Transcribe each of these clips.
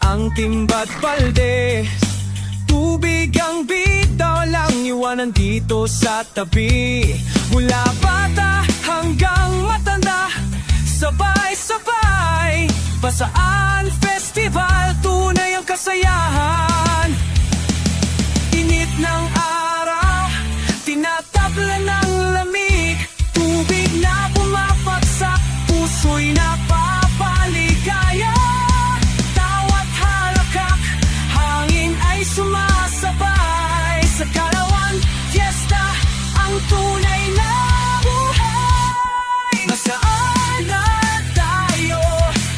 ang timba't balde. Tubig ang bitaw lang iwanan dito sa tabi. Mula bata hanggang matanda, sabay-sabay Pasaan Festival, tunay ang kasayahan. Init ng araw, tinatabla ng lamig. Tubig na pumapagsak, puso'y napapaligaya. Tawat halakak, hangin ay sumasabay. Sa Kalawan Fiesta, ang tunay na buhay. Nasaan na tayo?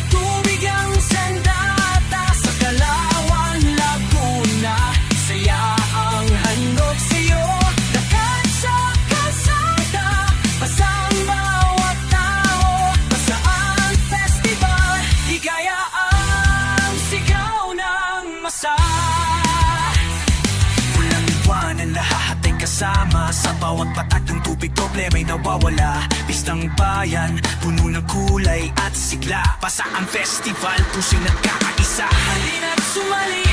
Tubig ang sandata. Sa Kalawan, Laguna, saya ang handog sa'yo. Lakad sa kalsada, pasang bawat tao. Pasaan Festival, ligaya ang sigaw ng masa. Walang iwanan, lahat ay kasama. Sa bawat patak ng tubig, problema'y nawawala. Pistang bayan, puno ng kulay at sigla. Pasaan Festival, puso'y nagkakaisa. Halina't sumali,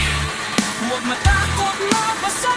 huwag matakot mabasa.